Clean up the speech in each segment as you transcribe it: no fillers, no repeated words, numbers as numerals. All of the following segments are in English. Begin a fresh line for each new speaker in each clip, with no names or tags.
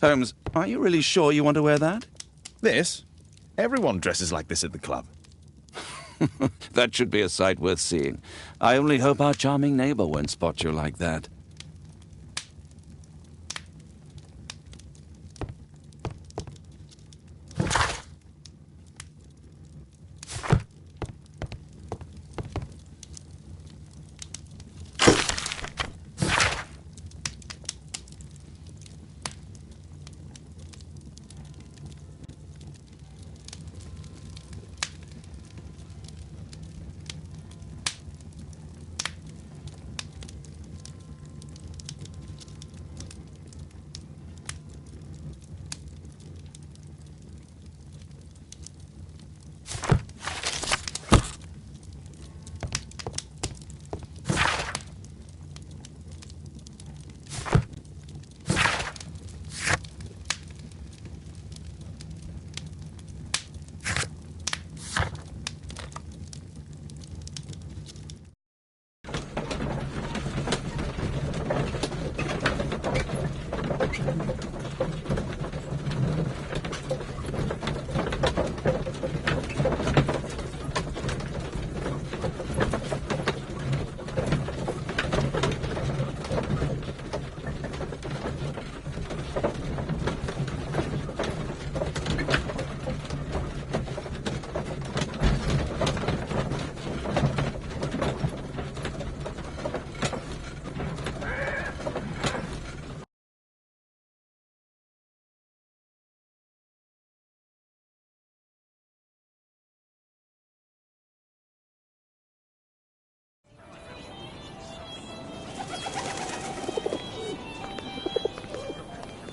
Holmes, are you really sure you want to wear that?
This? Everyone dresses like this at the club.
That should be a sight worth seeing. I only hope our charming neighbor won't spot you like that.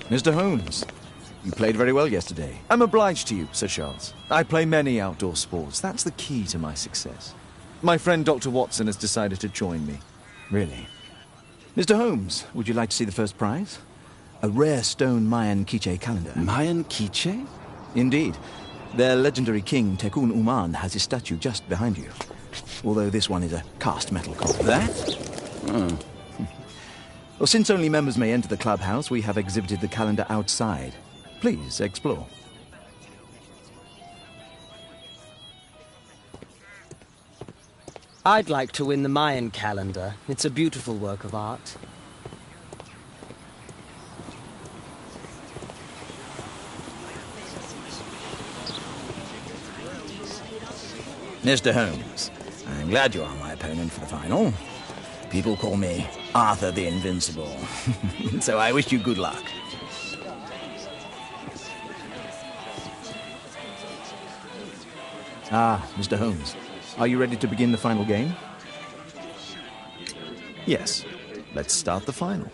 Mr. Holmes, you played very well yesterday. I'm obliged to you, Sir Charles. I play many outdoor sports. That's the key to my success. My friend Dr. Watson has decided to join me.
Really? Mr. Holmes, would you like to see the first prize? A rare stone Mayan quiche calendar.
Mayan quiche?
Indeed. Their legendary king, Tekun Uman, has his statue just behind you. Although this one is a cast metal copy.
That? Oh.
Well, since only members may enter the clubhouse, we have exhibited the calendar outside. Please, explore.
I'd like to win the Mayan calendar. It's a beautiful work of art.
Mr. Holmes, I'm glad you are my opponent for the final. People call me Arthur the Invincible. So I wish you good luck. Ah, Mr. Holmes, are you ready to begin the final game?
Yes. Let's start the final.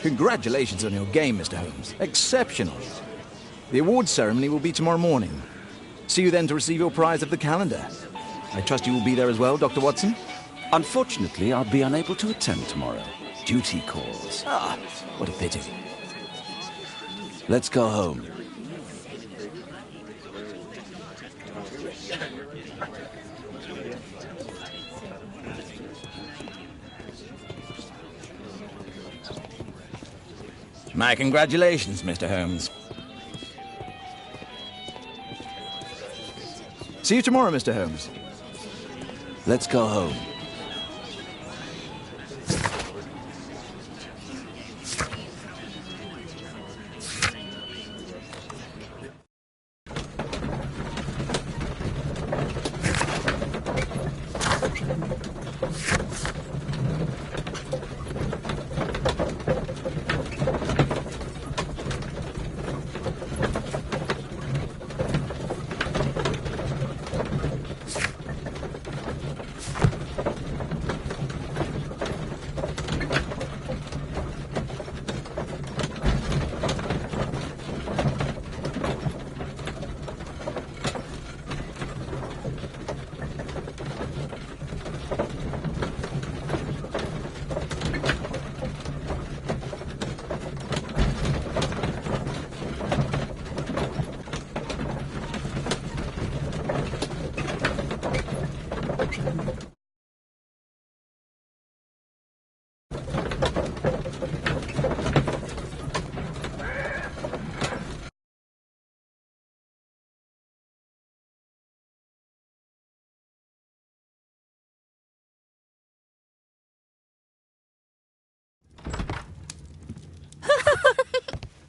Congratulations on your game, Mr. Holmes. Exceptional. The awards ceremony will be tomorrow morning. See you then to receive your prize of the calendar. I trust you will be there as well, Dr. Watson?
Unfortunately, I'll be unable to attend tomorrow. Duty calls.
Ah, what a pity.
Let's go home.
My congratulations, Mr. Holmes. See you tomorrow, Mr. Holmes.
Let's go home.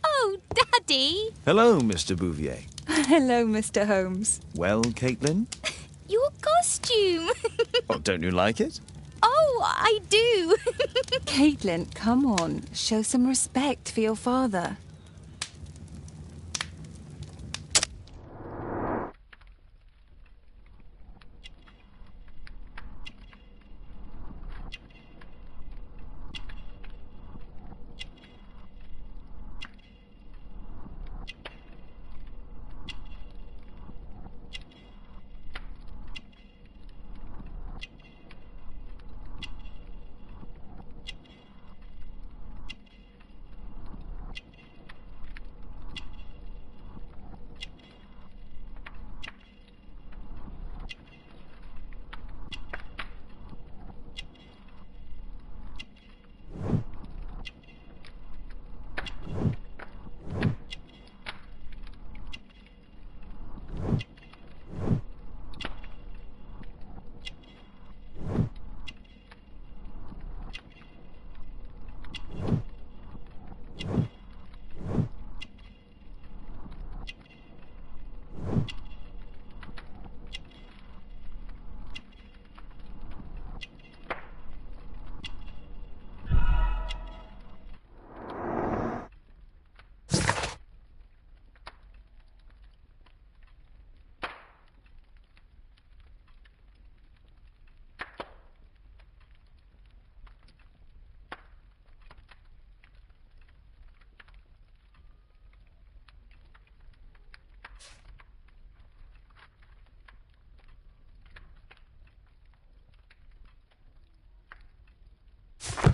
Oh, Daddy!
Hello, Mr. Bouvier.
Hello, Mr. Holmes.
Well, Caitlin?
Your costume!
Oh, don't you like it?
Oh, I do!
Caitlin, come on. Show some respect for your father.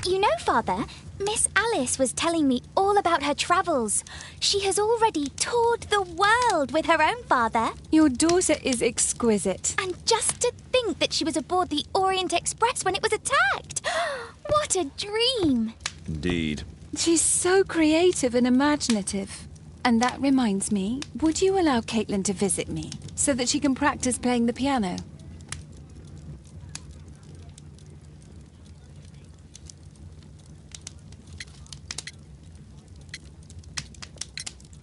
You know, Father, Miss Alice was telling me all about her travels. She has already toured the world with her own father.
Your daughter is exquisite.
And just to think that she was aboard the Orient Express when it was attacked. What a dream.
Indeed.
She's so creative and imaginative. And that reminds me, would you allow Caitlin to visit me so that she can practice playing the piano?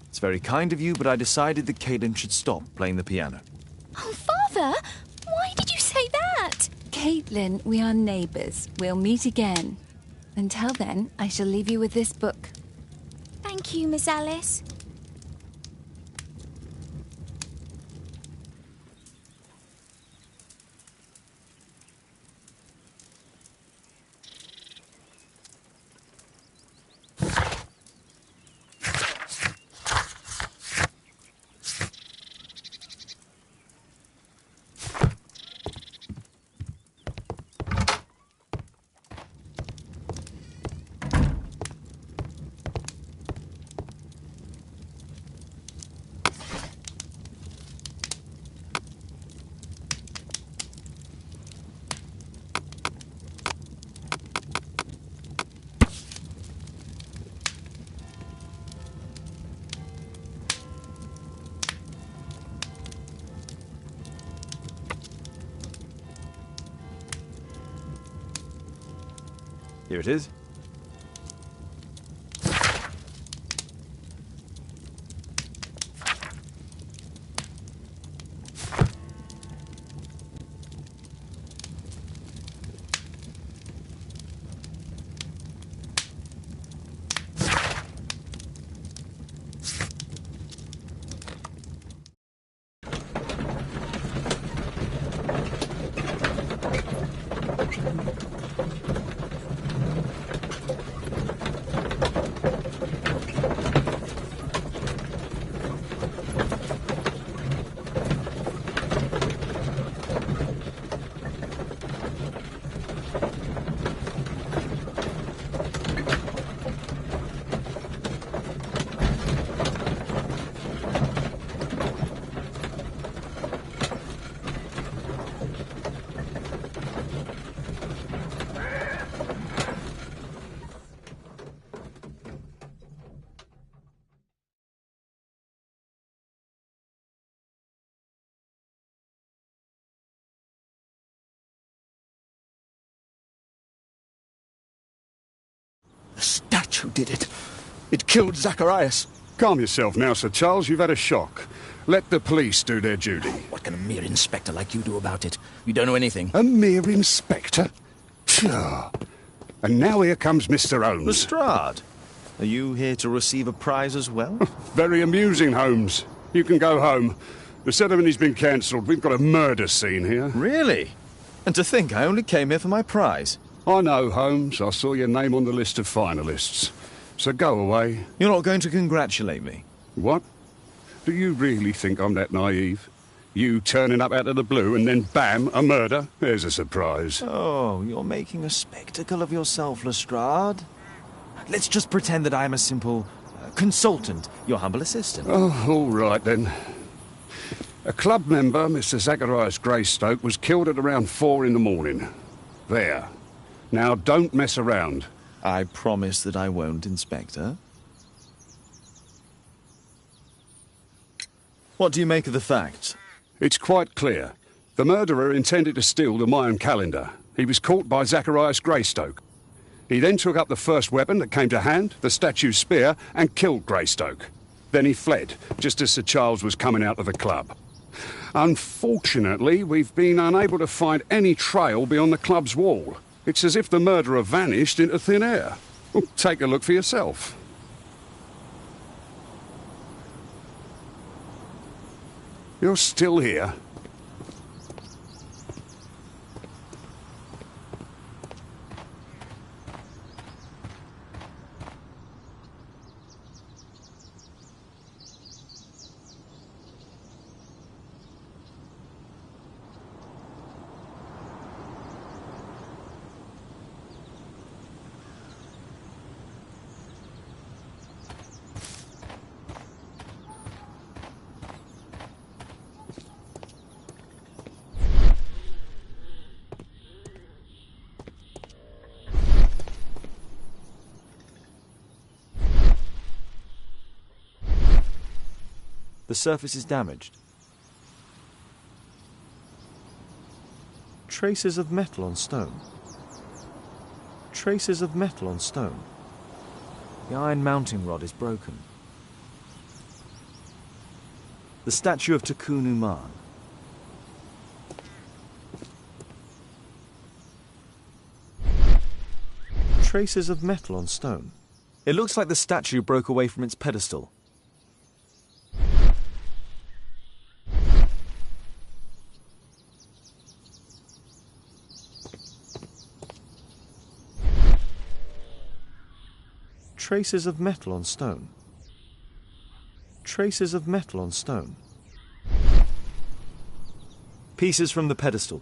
It's very kind of you, but I decided that Caitlin should stop playing the piano.
Oh, Father, why did you say that?
Caitlin, we are neighbours. We'll meet again. Until then, I shall leave you with this book.
Thank you, Miss Alice.
Here it is. The statue did it. It killed Zacharias.
Calm yourself now, Sir Charles. You've had a shock. Let the police do their duty.
What can a mere inspector like you do about it? You don't know anything.
A mere inspector? Pshaw. And now here comes Mr. Holmes.
Lestrade, are you here to receive a prize as well?
Very amusing, Holmes. You can go home. The ceremony's been cancelled. We've got a murder scene here.
Really? And to think I only came here for my prize.
I know, Holmes. I saw your name on the list of finalists. So go away.
You're not going to congratulate me?
What? Do you really think I'm that naive? You turning up out of the blue and then bam, a murder? There's a surprise.
Oh, you're making a spectacle of yourself, Lestrade. Let's just pretend that I am a simple consultant, your humble assistant.
Oh, all right then. A club member, Mr. Zacharias Greystoke, was killed at around 4 in the morning. There. Now, don't mess around.
I promise that I won't, Inspector. What do you make of the facts?
It's quite clear. The murderer intended to steal the Mayan calendar. He was caught by Zacharias Greystoke. He then took up the first weapon that came to hand, the statue's spear, and killed Greystoke. Then he fled, just as Sir Charles was coming out of the club. Unfortunately, we've been unable to find any trail beyond the club's wall. It's as if the murderer vanished into thin air. Well, take a look for yourself. You're still here?
The surface is damaged. Traces of metal on stone. Traces of metal on stone. The iron mounting rod is broken. The statue of Tikkun Uman. Traces of metal on stone. It looks like the statue broke away from its pedestal. Traces of metal on stone. Traces of metal on stone. Pieces from the pedestal.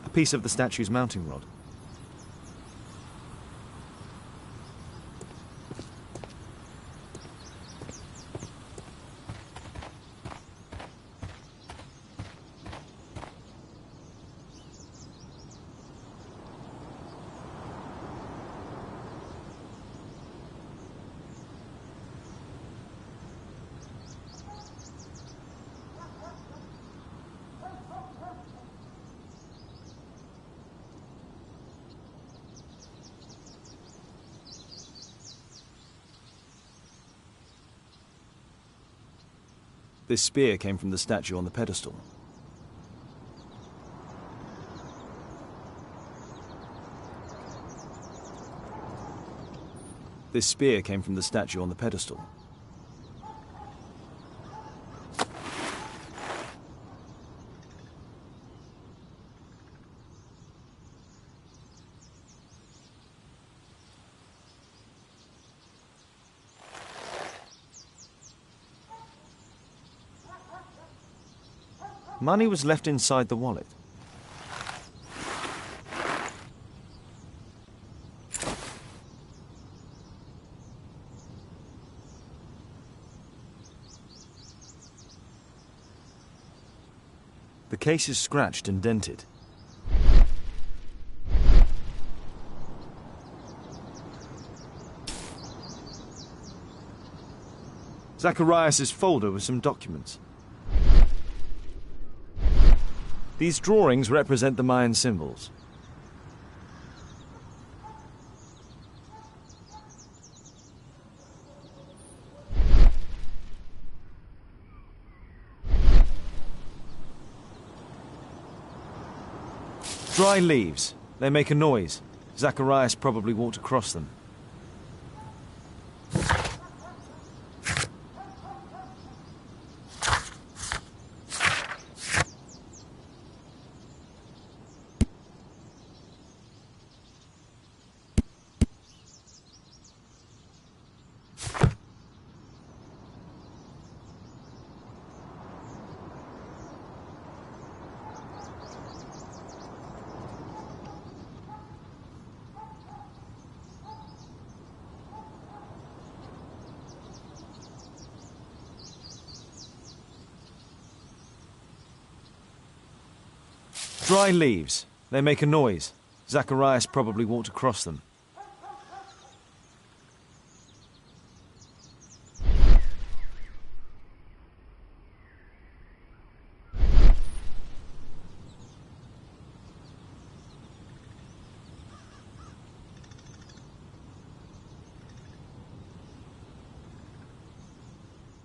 A piece of the statue's mounting rod. This spear came from the statue on the pedestal. This spear came from the statue on the pedestal. Money was left inside the wallet. The case is scratched and dented. Zacharias's folder with some documents. These drawings represent the Mayan symbols. Dry leaves. They make a noise. Zacharias probably walked across them. Dry leaves. They make a noise. Zacharias probably walked across them.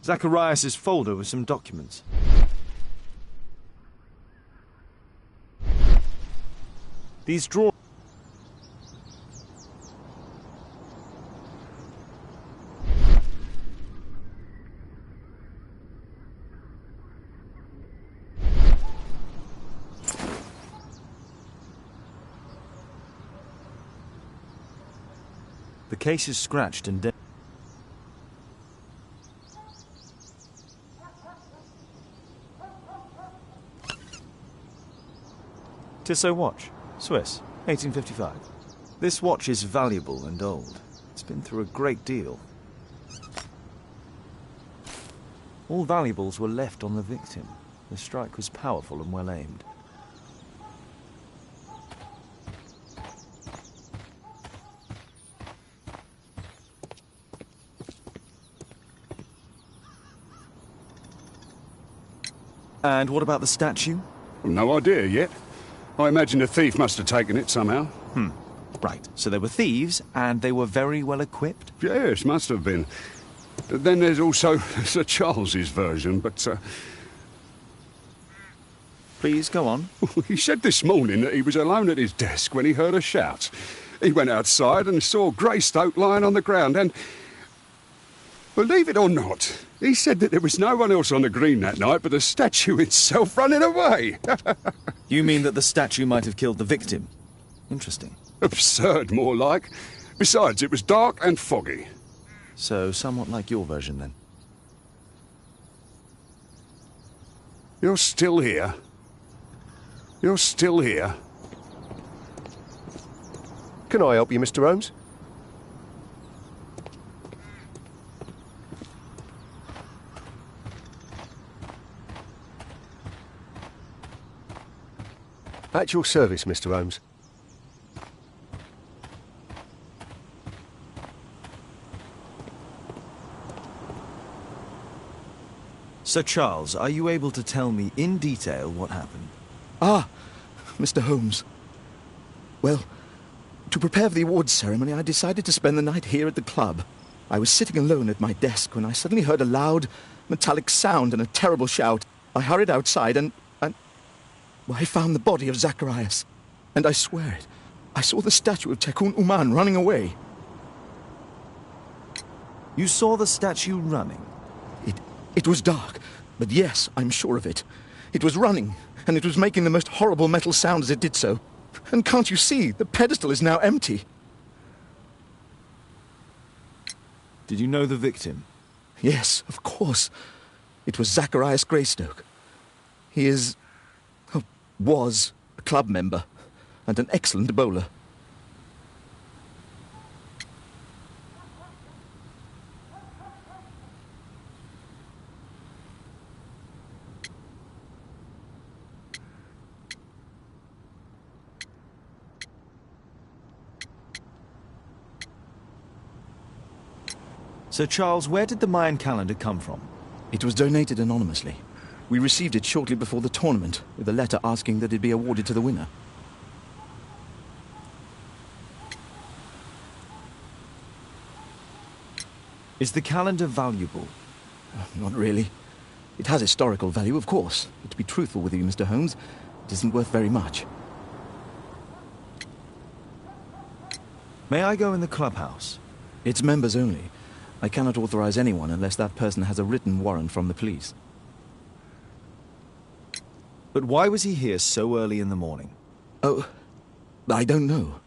Zacharias's folder with some documents. These drawings. The case is scratched and dented. Tissot watch. Swiss, 1855. This watch is valuable and old. It's been through a great deal. All valuables were left on the victim. The strike was powerful and well aimed. And what about the statue?
No idea yet. I imagine a thief must have taken it somehow.
Right, so they were thieves, and they were very well equipped?
Yes, must have been. Then there's also Sir Charles's version, but...
Please, go on.
He said this morning that he was alone at his desk when he heard a shout. He went outside and saw Greystoke lying on the ground, and... Believe it or not, he said that there was no one else on the green that night but the statue itself running away.
You mean that the statue might have killed the victim? Interesting.
Absurd, more like. Besides, it was dark and foggy.
So, somewhat like your version, then.
You're still here. You're still here.
Can I help you, Mr. Holmes? At your service, Mr. Holmes.
Sir Charles, are you able to tell me in detail what happened?
Ah, Mr. Holmes. Well, to prepare for the awards ceremony, I decided to spend the night here at the club. I was sitting alone at my desk when I suddenly heard a loud, metallic sound and a terrible shout. I hurried outside and well, I found the body of Zacharias. And I swear it, I saw the statue of Tekun Uman running away.
You saw the statue running?
It was dark, but yes, I'm sure of it. It was running, and it was making the most horrible metal sound as it did so. And can't you see, the pedestal is now empty.
Did you know the victim?
Yes, of course. It was Zacharias Greystoke. He was a club member, and an excellent bowler.
Sir Charles, where did the Mayan calendar come from?
It was donated anonymously. We received it shortly before the tournament, with a letter asking that it be awarded to the winner.
Is the calendar valuable?
Not really. It has historical value, of course. But to be truthful with you, Mr. Holmes, it isn't worth very much.
May I go in the clubhouse?
It's members only. I cannot authorize anyone unless that person has a written warrant from the police.
But why was he here so early in the morning?
Oh, I don't know.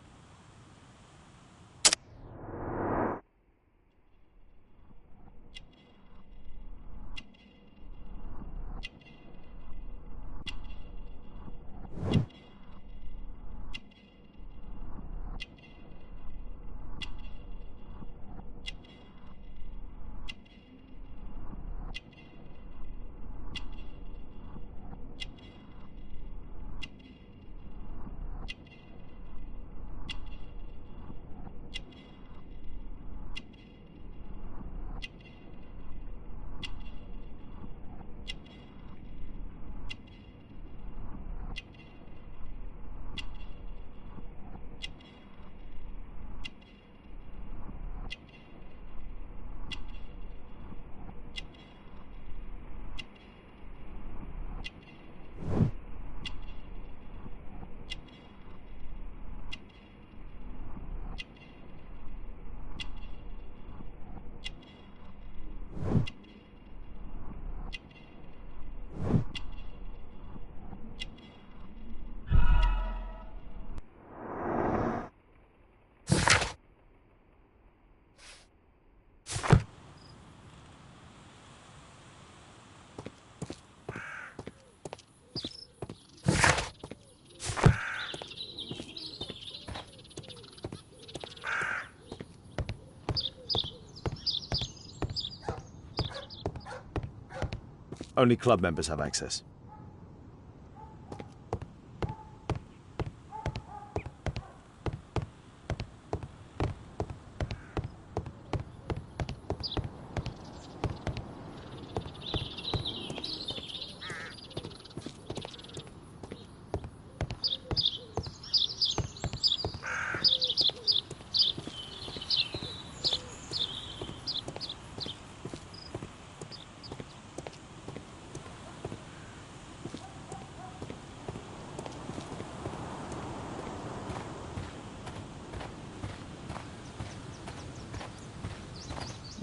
Only club members have access.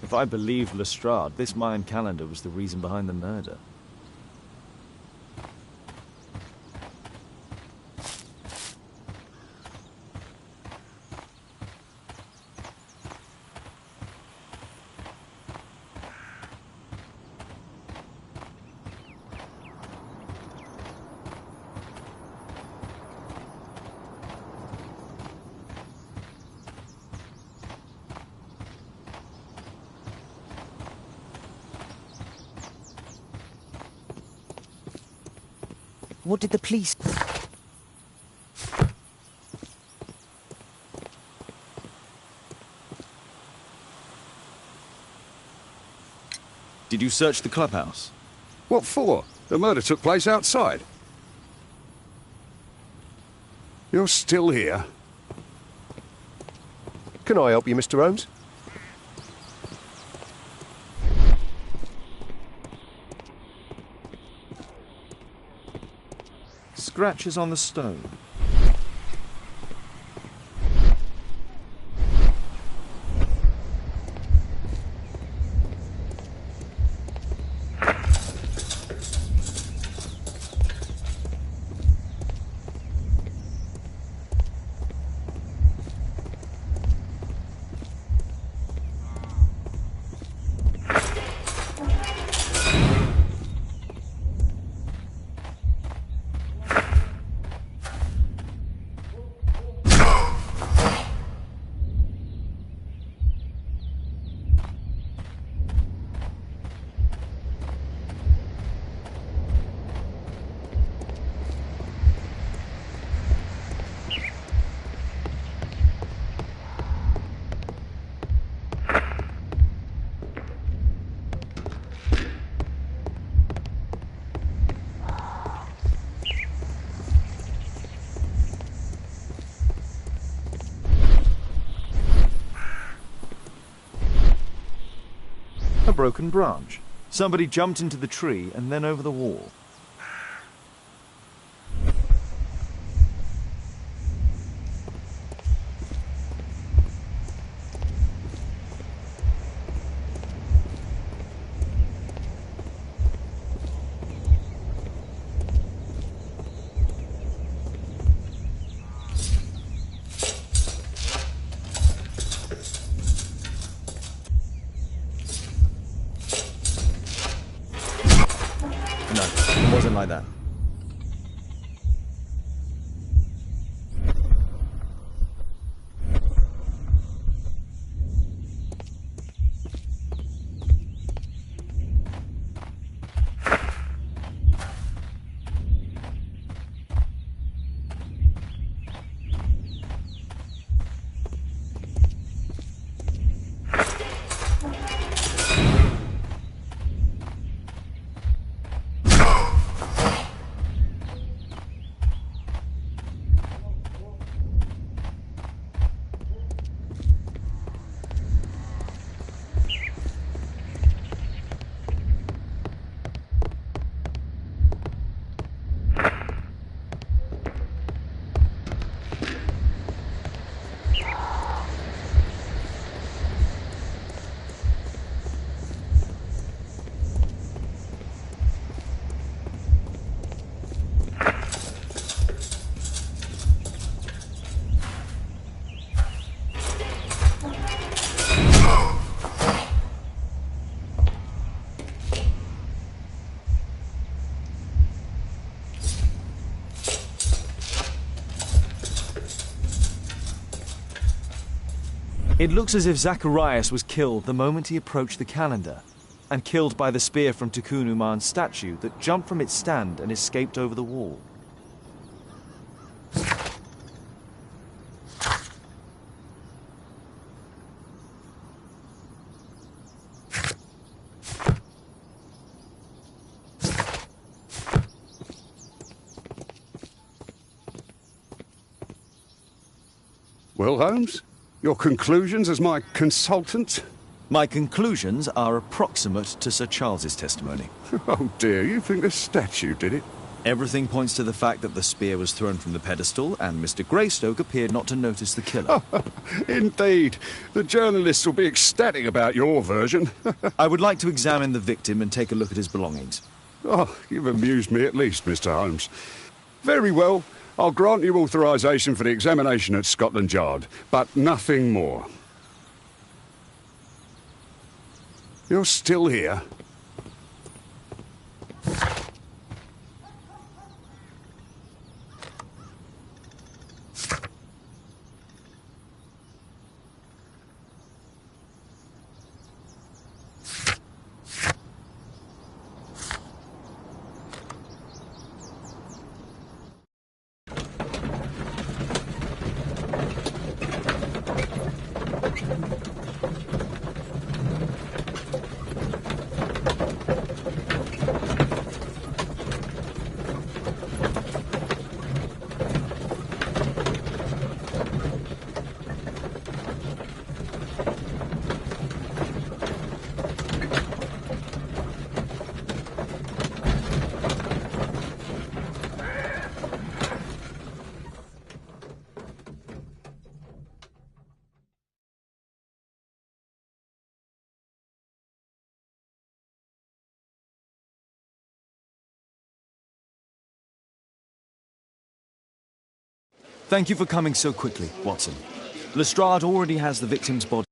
If I believe Lestrade, this Mayan calendar was the reason behind the murder.
What did the police...
Did you search the clubhouse?
What for? The murder took place outside. You're still here?
Can I help you, Mr. Holmes?
Scratches on the stone. A broken branch. Somebody jumped into the tree and then over the wall. No, it wasn't like that. It looks as if Zacharias was killed the moment he approached the calendar, and killed by the spear from Tikkun Uman's statue that jumped from its stand and escaped over the wall.
Well, Holmes, your conclusions as my consultant?
My conclusions are approximate to Sir Charles's testimony.
Oh dear, you think the statue did it?
Everything points to the fact that the spear was thrown from the pedestal and Mr. Greystoke appeared not to notice the killer.
Indeed. The journalists will be ecstatic about your version.
I would like to examine the victim and take a look at his belongings.
Oh, you've amused me at least, Mr. Holmes. Very well. I'll grant you authorization for the examination at Scotland Yard, but nothing more. You're still here?
Thank you for coming so quickly, Watson. Lestrade already has the victim's body